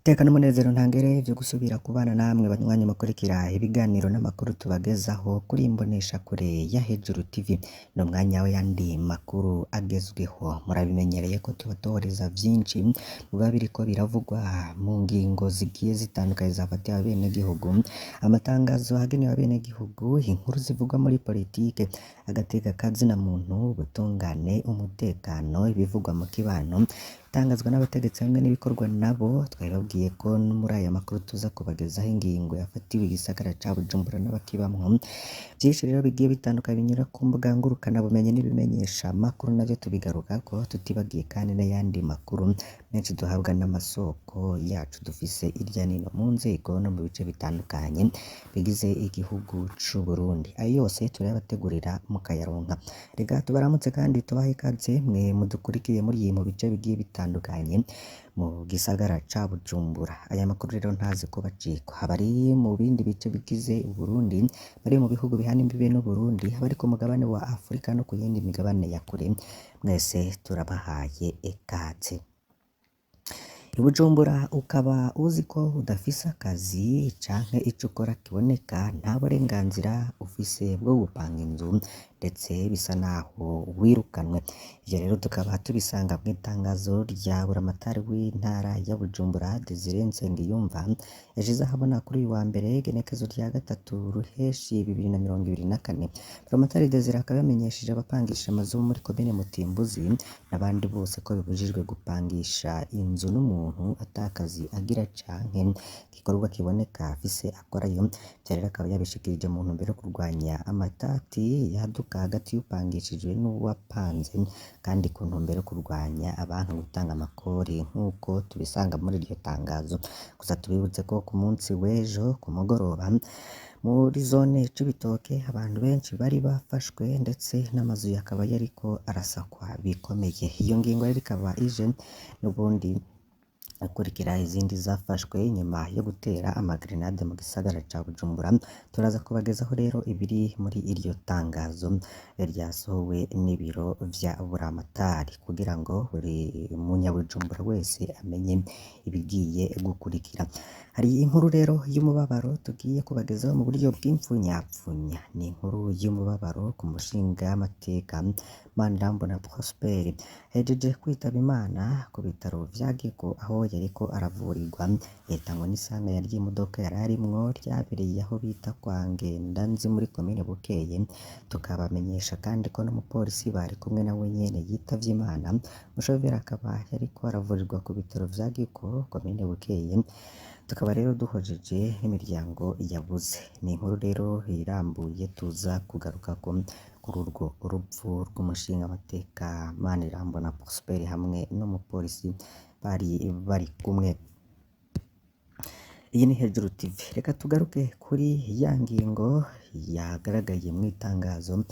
Tekana umunezero ntangere vyo gusubira kubana namwe banywanyi mukurikira ibiganiro n'amakuru tubagezaho kuri imbonesha kure ya Hejuru TV. No mwanya w'ayandi makuru agezweho, murabimenyereye ko tubatoreza vyinshi biba biriko biravugwa mu ngingo zigiye zitandukanye zafatiwe abenegihugu, amatangazo agenewe abenegihugu, inkuru zivugwa muri politike, agateka kazina muntu, ubutungane, umutekano, ibivugwa mu kibano, bitangazwa n'abategetsi hamwe n'ibikorwa nabo. Twababwiye ko muri aya makuru tuza kubagezaho ingingo yafatiwe igisagara ca Bujumbura n'abakibamwo. Vyinshi rero bigiye bitandukanye binyura ku mbuga ngurukana bumenyi n'ibimenyesha makuru, navyo tubigarukako, tutibagiye kandi n'ayandi makuru menshi duhabwa n'amasoko yacu dufise irya nino mu nzego no mu bice bitandukanye bigize igihugu c'u Burundi. Ayo yose turayabategurira mukayaronka. Reka tubaramutse kandi tubahe ikaze mwe mudukurikiye muri mu bice bigiye bitandukanye mu gisagara ca Bujumbura. Aya makuru rero ntazi kubacikwa, abari mu bindi bice bigize Uburundi, bari mu bihugu bihana imbibe n'Uburundi, abari ku mugabane wa Afurika no ku yindi migabane ya kure, mwese turabahaye ikaze. I Bujumbura ukaba uzi ko udafise akazi canke ico ukora kiboneka, nta burenganzira ufise bwo gupanga inzu, ndetse bisa naho wirukanwe. Ivyo rero tukaba tubisanga mw'itangazo rya buramatari w'intara ya Bujumbura Desire Nsengiyumva yashize ahabona kuri uyu wa mbere igenekezo rya 3 Ruheshi 2024. Buramatari Desire akaba yamenyesheje abapangisha amazu muri komine Mutimbuzi n'abandi bose ko bibujijwe gupangisha inzu n'umuntu atakazi agira canke igikorwa kiboneka afise akorayo. Rero akaba yabishikirije mu ntumbero yo kurwanya amatati yaduka hagati y'upangishijwe n'uwapanze, kandi ku ntumbero yo kurwanya abantu gutanga amakori nk'uko tubisanga muri iryo tangazo. Gusa tubibutse ko ku munsi w'ejo ku mugoroba muri zone Cibitoke abantu benshi bari bafashwe, ndetse n'amazu yakaba yariko arasakwa bikomeye. Iyo ngingo rero ikaba ije n'ubundi akurikira izindi zafashwe nyuma yo gutera amagrenade mu gisagara ca Bujumbura. Turaza kubagezaho rero ibiri muri iryo tangazo ryasohowe n'ibiro vya buramatari, kugira ngo buri munyabujumbura wese amenye ibigiye gukurikira. Hari inkuru rero y'umubabaro tugiye kubagezaho mu buryo bw'imfunyapfunya. Ni inkuru y'umubabaro ku mushingamateka Manirambona Prosper yahejeje kwitaba Imana ku bitaro vya Giko, aho yariko aravurirwa. Yahitanywe n'isanganya ry'imodoka yari arimwo ryabereye aho bita kwa Ngendanzi muri komine Bukeye. Tukabamenyesha kandi ko n'umupolisi bari kumwe nawe nyene yitavye Imana. Umushoferi akaba yariko aravurirwa ku bitaro vya Giko komine Bukeye. Tukaba rero duhojeje n'imiryango yabuze. Ni inkuru rero irambuye tuza kugarukako kuri urwo urupfu rw'umushingamateka Manirambona Prosper hamwe n'umupolisi bari kumwe. Iyi ni Hejuru TV. Reka tugaruke kuri ya ngingo yagaragaye mu itangazo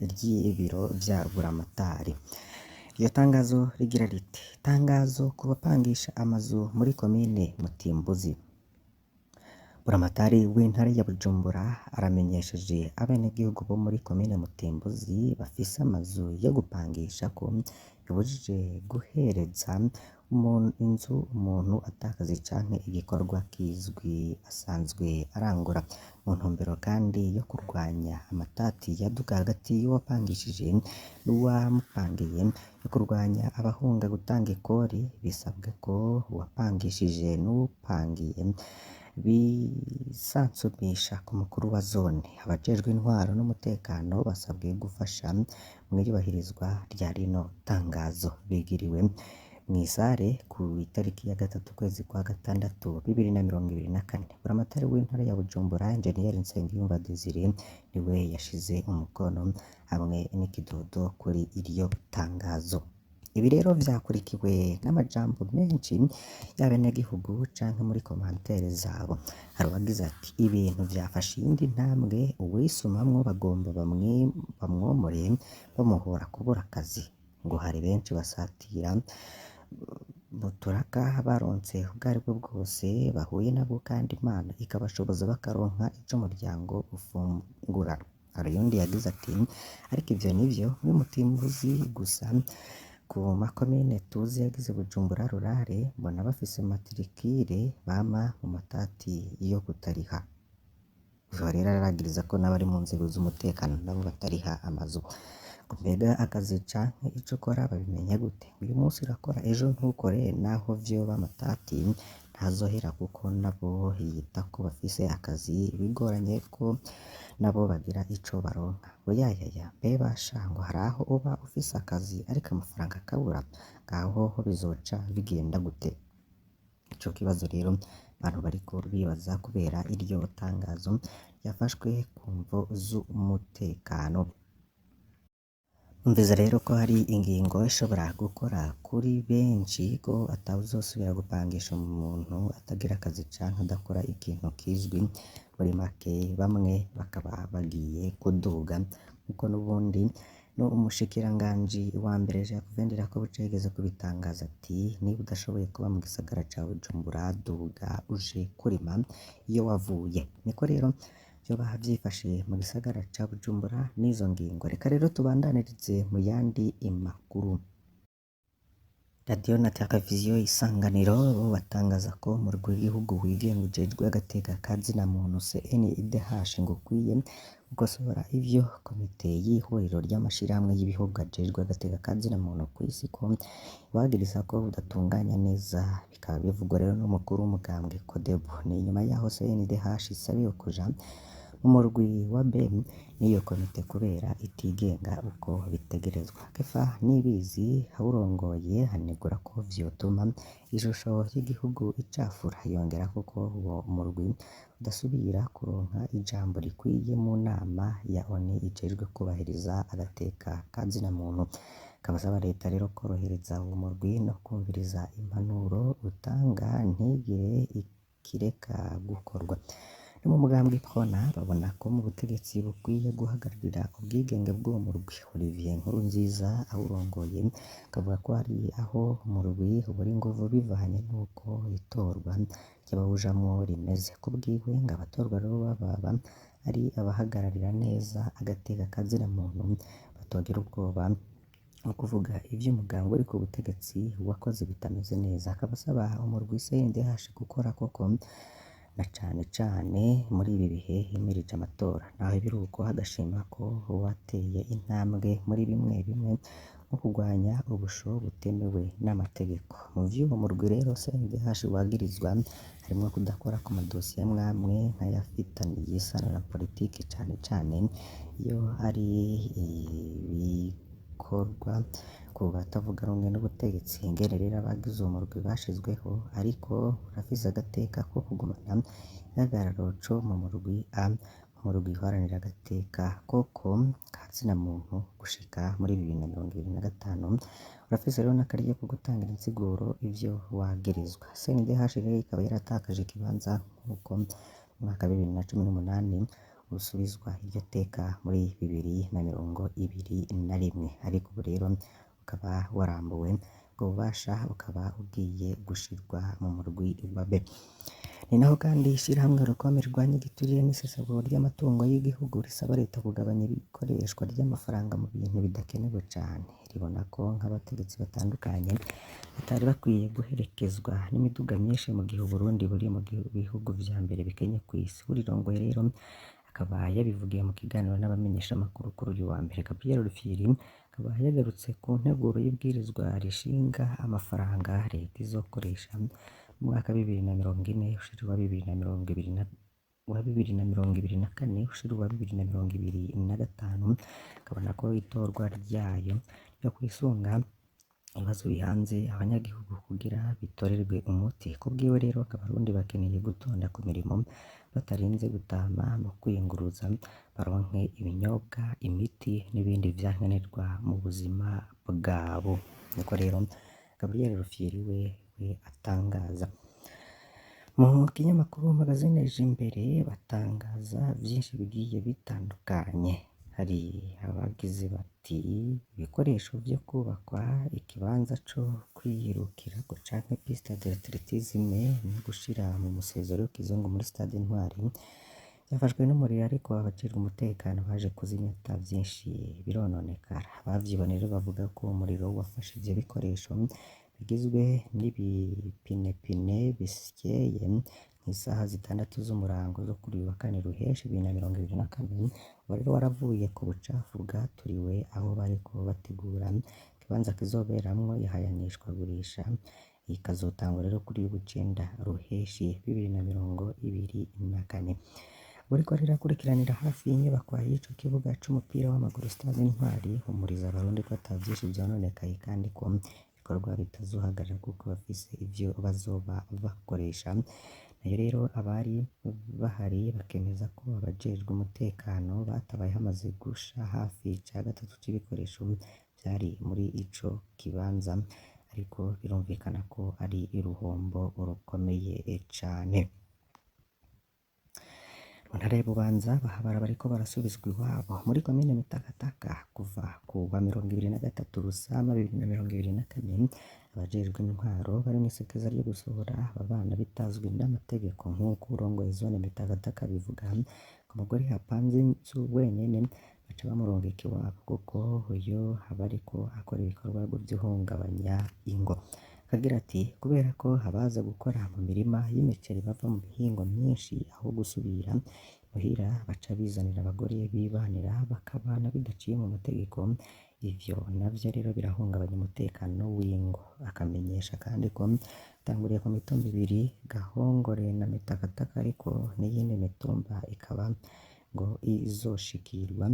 ry'ibiro vya buramatari. Iryo tangazo rigira riti: tangazo ku bapangisha amazu muri komine Mutimbuzi. Buramatari w'intara ya Bujumbura aramenyesheje abenegihugu bo muri komine Mutimbuzi bafise amazu yo gupangisha ko bibujije guhereza inzu umuntu atakazi canke igikorwa kizwi asanzwe arangura, mu ntumbero kandi yo kurwanya amatati yaduka hagati y'uwapangishije n'uwamupangiye, no kurwanya abahunga gutanga ikori. Bisabwe ko uwapangishije n'uwupangiye bisansumisha ku mukuru wa zone. Abajejwe intwaro n'umutekano basabwe gufasha mu iyubahirizwa rya rino tangazo. Bigiriwe mw'isare ku itariki ya 3 kwezi kwa gatandatu 2024. Buramatari w'intara ya Bujumbura Engineer Nsengiyumva Desire niwe yashize umukono hamwe n'ikidodo kuri iryo tangazo. Ibi rero vyakurikiwe n'amajambo menshi y'abenegihugu canke muri commentaire zabo. Hari uwagize ati: ibintu vyafashe iyindi ntambwe, uwisumamwo bagomba bamwomore bamuhora kubura akazi. Ngo hari benshi basatira buturaka baronse ubwo aribwo bwose bahuye nabwo, kandi Imana ikabashoboza bakaronka ico umuryango ufungura. Hari undi yagize ati: ariko ivyo nivyo muri Mutimbuzi gusa, ku makomine tuzi yagize Bujumbura rurare mbona bafise matrikire bama mu matati yo kutariha. Ivyo rero araragiriza ko n'abari mu nzego z'umutekano nabo batariha amazu. Mbega akazi canke ico ukora babimenya gute? Uyu munsi urakora ejo ntukore, naho vyoba amatati ntazohera kuko nabo yita ko bafise akazi, bigoranye ko nabo bagira ico baronka. Oyayaya mbe basha ngo hari aho uba ufise akazi ariko amafaranga akabura, ngaho ho bizoca bigenda gute? Ico kibazo rero abantu bariko bibaza kubera iryo tangazo ryafashwe ku mvo z'umutekano. Umvise rero ko hari ingingo ishobora gukora kuri benshi ko atawuzosubira gupangisha umuntu atagira akazi canke adakora ikintu kizwi. Muri make bamwe bakaba bagiye kuduga kuko n'ubundi no umushikiranganji wa mbere Jacques Ndirakobuca yigeze kubitangaza ati niba udashoboye kuba mu gisagara ca Bujumbura duga uje kurima iyo wavuye. Niko rero vyoba vyifashe mu gisagara ca Bujumbura n'izo ngingo. Reka rero tubandanirize mu yandi makuru. Radio na Televiziyo Isanganiro bo batangaza ko mu rw'igihugu wigenga ujejwe agateka ka zina muntu CNIDH ngo ukwiye gukosora ivyo komite y'ihuriro ry'amashirahamwe y'ibihugu ajejwe agateka ka zina muntu kw'isi ko bagiriza ko budatunganya neza. Bikaba bivugwa rero n'umukuru w'umugambwe CODEBU. Ni inyuma yaho CNIDH isabiwe kuja mu murwi wa B n'iyo komite kubera itigenga uko bitegerezwa. Kefa Nibizi awurongoye hanegura ko vyotuma ishusho y'igihugu icafura. Yongera ko uwo murwi udasubira kuronka ijambo rikwiye mu nama ya ONU ijejwe kubahiriza agateka ka zina muntu. Kabasaba leta rero korohereza uwo murwi no kumviriza impanuro utanga ntigire ikireka gukorwa. No mu mugambwe Prona babona ko mu butegetsi bukwiye guhagararira ubwigenge bw'uwo murwi. Olivier Nkurunziza awurongoye akavuga ko hari aho umurwi ubura inguvu bivanye n'uko itorwa ry'abawujamwo rimeze. Kubwiwe ngo abatorwa rero baba ari abahagararira neza agateka ka zina muntu, batogira ubwoba no kuvuga ivyo umugambwe uri ku butegetsi wakoze bitameze neza. Akaba asaba umurwi CNDH gukora koko na cane muri ibi bihe himirije amatora. Naho ibiruko hadashima ko wateye intambwe muri bimwe nko kurwanya ubusho butemewe n'amategeko. Mu vy'uwo murwi rero CNDH wagirizwa harimwo kudakora ku madosiye amwamwe nk'ayafitaniye isano na politiki cane iyo ari ibikorwa ku batavuga rumwe n'ubutegetsi. Ingene rero abagize uwo murwi bashizweho ariko urafise agateka ko kugumana igihagararo co mu murwi A, umurwi uharanira agateka koko ka zina muntu gushika muri 2025. Urafise rero n'akaryo ko gutanga insiguro ivyo wagirizwa. CNDH rero ikaba yaratakaje ikibanza nk'uko mu mwaka 2018 usubizwa iryo teka muri 2021, ariko ubu rero ukaba warambuwe ubwo bubasha ukaba ugiye gushirwa mu murwi wa B. Ni naho kandi ishirahamwe Rukome rirwanya igiturire n'isesagura ry'amatungo y'igihugu risaba leta kugabanya ikoreshwa ry'amafaranga mu bintu bidakenewe cane. Ribona ko nk'abategetsi batandukanye batari bakwiye guherekezwa n'imiduga myinshi mu gihe Uburundi buri mu bihugu vya mbere bikenye kw'isi. Urirongoye rero akaba yabivugiye mu kiganiro n'abamenyeshamakuru kuri uyu wa mbere. Gabriel Rufyiri akaba yagarutse ku nteguro y'ibwirizwa rishinga amafaranga leta izokoresha mu mwaka 2040 ushira uwa 2024 ushira uwa 2025. Akabona ko itorwa ryayo ryo kwisunga ibibazo bihanze abanyagihugu kugira bitorerwe umuti. Kubwiwe rero abarundi bakeneye gutonda ku mirimo batarinze gutama mu kwiyunguruza, baronke ibinyobwa, imiti n'ibindi vyankenerwa mu buzima bwabo. Niko rero Gabriel Rufyiri we atangaza. Mu kinyamakuru magazine Imbere batangaza vyinshi bigiye bitandukanye. Hari abagize bati ibikoresho vyo kubakwa ikibanza co kwiyirukirako canke piste d'athlétisme no gushira mu musezero w'ikizungu muri stade Intwari yafashwe n'umuriro ariko abajejwe umutekano baje kuzimya ata vyinshi birononekara. Abavyiboneye rero bavuga ko umuriro wafashe ivyo bikoresho bigizwe n'ibipinepine bisyeye nk'isaha 6 z'umurango zo kuri uyu wa kane Ruheshi 2024, wari waravuye ku bucafu bwaturiwe aho bariko bategura ikibanza kizoberamwo ihayanishwagurisha, ikazotangwa rero kuri uyu w'icenda Ruheshi 2024. Uriko rirakurikiranira hafi y'inyubako y'ico kibuga c'umupira w'amaguru Stade Intwari, humuriza abarundi ko ata vyinshi vyononekaye kandi ko ibikorwa bitazohagarara kuko bafise ivyo bazoba bakoresha. Nayo rero abari bahari bakemeza ko abajejwe umutekano batabaye hamaze gusha hafi ca gatatu c'ibikoresho vyari muri ico kibanza, ariko birumvikana ko ari uruhombo rukomeye cane. Mu ntara ya Bubanza bahabara bariko barasubizwa iwabo muri komine Mitakataka kuva ku wa 23 Rusama 2024. Abajejwe intwaro bari mw'isekeza ryo gusohora abana bitazwi n'amategeko nk'uko urongoye zone Mitakataka bivuga ko umugore yapanze inzu wenyene baca bamurungika iwabo kuko uyo aba ariko akora ibikorwa vy'ihungabanya ingo. Akagira ati kubera ko abaza gukora mu mirima y'imiceri bava mu mihingo myinshi aho gusubira muhira baca bizanira abagore bibanira bakabana bidaciye mu mategeko, ivyo navyo rero birahungabanya umutekano w'ingo. Akamenyesha kandi ko tanguriye ku mitumba 2 Gahongore na Mitakataka, ariko n'iyindi mitumba ikaba ngo izoshikirwa.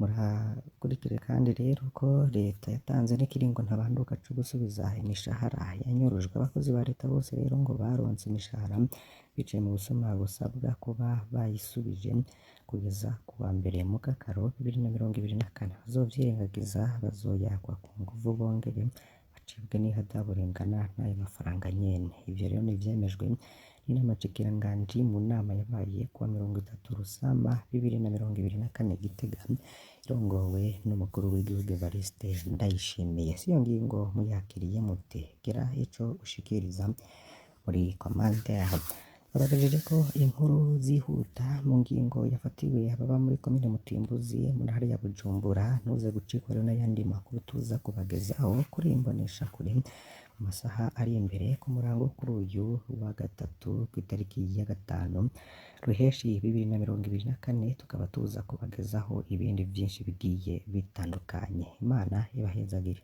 Murakurikire kandi rero ko leta yatanze n'ikiringo ntabanduka co gusubiza imishahara yanyurujwe. Abakozi ba leta bose rero ngo baronse imishahara biciye mu busuma busabwa kuba bayisubije kugeza ku wa mbere Mukakaro 2024. Bazovyirengagiza bazoyakwa ku nguvu bongere bacibwe n'ihadabu ringana n'ayo mafaranga nyene. Ivyo rero nivyemejwe n'inama nshikiranganji mu nama yabaye kuwa 30 Rusama 2024 Gitega, irongowe n'umukuru w'igihugu Evariste Ndayishimiye. Siyo ngingo muyakiriye mute? Gira ico ushikiriza muri komande yaho. Babagejeje ko inkuru zihuta mu ngingo yafatiwe ababa muri komine Mutimbuzi mu ntara ya Bujumbura. Ntuze gucikwa rero n'ayandi makuru tuza kubagezaho kuri imbonesha kure mu masaha ari imbere ku murango kuri uyu wa gatatu kw'itariki ya 5 Ruheshi 2024. Tukaba tuza kubagezaho ibindi vyinshi bigiye bitandukanye. Imana ibahezagire.